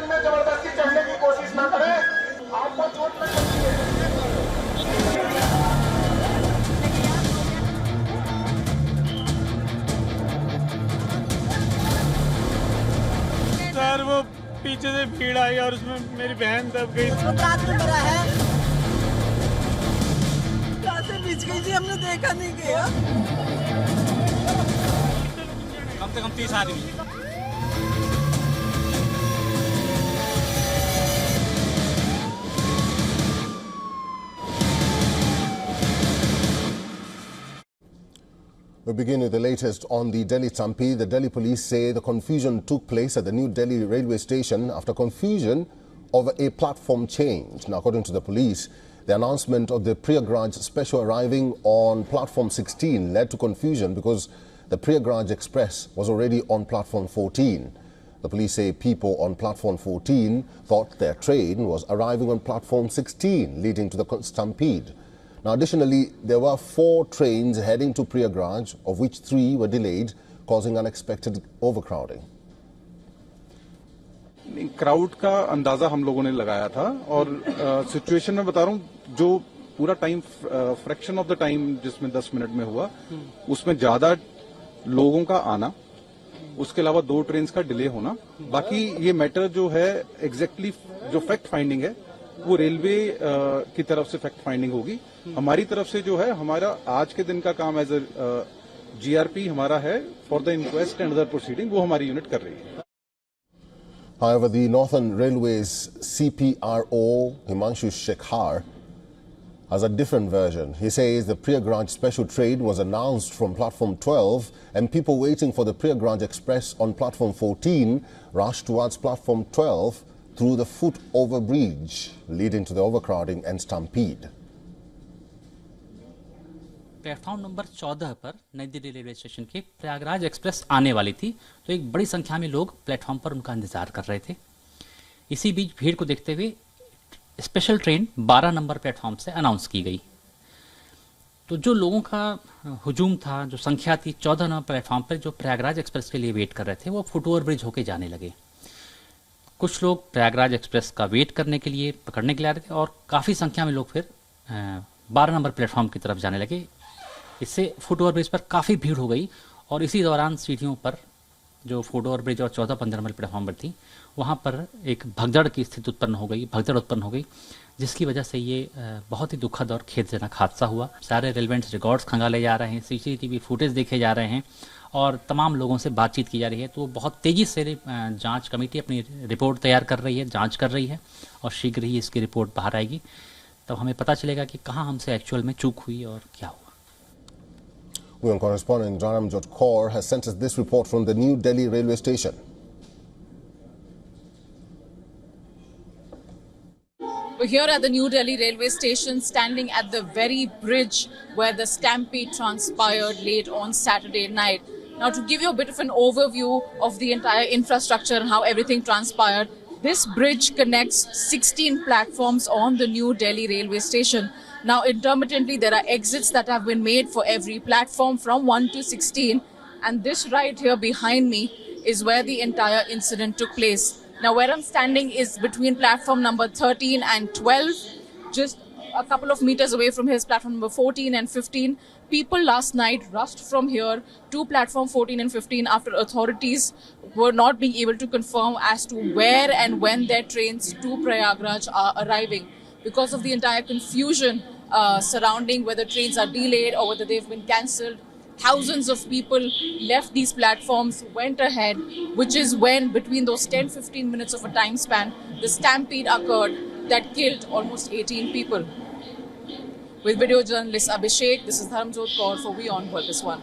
Train में जबरदस्ती चढ़ने की कोशिश ना करें, आपको चोट लग सकती है। सर वो पीछे से भीड़ आई और उसमें मेरी बहन दब गई। रात में मरा है, कहाँ से बीच गई थी हमने देखा नहीं गया। कम से कम 30 आदमी। We begin with the latest on the Delhi stampede. The Delhi police say the confusion took place at the New Delhi railway station after confusion over a platform change. Now, according to the police, the announcement of the Prayagraj special arriving on platform 16 led to confusion because the Prayagraj Express was already on platform 14. The police say people on platform 14 thought their train was arriving on platform 16, leading to the stampede. Now, additionally, there were 4 trains heading to Prayagraj, of which 3 were delayed, causing unexpected overcrowding. Crowd का अंदाजा हम लोगों ने लगाया था और situation में बता रहा हूँ, जो पूरा time fraction of the time जिसमें 10 मिनट में हुआ, उसमें ज्यादा लोगों का आना, उसके अलावा 2 ट्रेन का डिले होना। बाकी ये मैटर जो है एग्जैक्टली जो फैक्ट फाइंडिंग है वो रेलवे की तरफ से फैक्ट फाइंडिंग होगी। हमारी तरफ से जो है हमारा आज के दिन का काम एज ए जीआरपी हमारा है for the inquest and other proceeding, वो हमारी यूनिट कर रही है। However, the Northern Railways CPRO Himanshu Shekhar has a different version. He says the Prayagraj special train was announced from platform 12 and people waiting for the Prayagraj Express on platform 14 rushed towards platform 12 through the foot-over bridge, leading to the overcrowding and stampede. Platform number 14 पर नई Delhi railway station के Prayagraj express आने वाली थी, तो एक बड़ी संख्या में लोग प्लेटफॉर्म पर उनका इंतजार कर रहे थे। इसी बीच भीड़ को देखते हुए स्पेशल ट्रेन 12 नंबर प्लेटफॉर्म से अनाउंस की गई। तो जो लोगों का हुजूम था, जो संख्या थी 14 नंबर प्लेटफॉर्म पर जो प्रयागराज एक्सप्रेस के लिए वेट कर रहे थे, वो फुटओवर ब्रिज होके जाने लगे। कुछ लोग प्रयागराज एक्सप्रेस का वेट करने के लिए, पकड़ने के लिए आ रहे थे और काफ़ी संख्या में लोग फिर 12 नंबर प्लेटफॉर्म की तरफ जाने लगे। इससे फुटओवर ब्रिज पर काफ़ी भीड़ हो गई और इसी दौरान सीढ़ियों पर जो फुटओवर ब्रिज और 14-15 नंबर प्लेटफॉर्म पर थी, वहाँ पर एक भगदड़ की स्थिति उत्पन्न हो गई, जिसकी वजह से ये बहुत ही दुखद और खेदजनक हादसा हुआ। सारे रेलेवेंट रिकॉर्ड्स खंगाले जा रहे हैं, सीसीटीवी फुटेज देखे जा रहे हैं और तमाम लोगों से बातचीत की जा रही है। तो बहुत तेज़ी से जांच कमेटी अपनी रिपोर्ट तैयार कर रही है, जांच कर रही है और शीघ्र ही इसकी रिपोर्ट बाहर आएगी, तब हमें पता चलेगा कि कहाँ हमसे एक्चुअल में चूक हुई और क्या हुआ। WION correspondent Jaramjot Kaur has sent us this report from the New Delhi railway station. We're here at the New Delhi railway station, standing at the very bridge where the stampede transpired late on Saturday night. Now, to give you a bit of an overview of the entire infrastructure and how everything transpired, this bridge connects 16 platforms on the New Delhi railway station. Now, intermittently, there are exits that have been made for every platform from 1 to 16. And this right here behind me is where the entire incident took place. Now, where I'm standing is between platform number 13 and 12, just a couple of meters away from here is platform number 14 and 15. People last night rushed from here to platform 14 and 15 after authorities were not being able to confirm as to where and when their trains to Prayagraj are arriving. Because of the entire confusion surrounding whether trains are delayed or whether they've been cancelled, thousands of people left these platforms, went ahead, which is when, between those 10-15 minutes of a time span, the stampede occurred that killed almost 18 people. With video journalist Abhishek, this is Dharamjot Kaur for WION World One.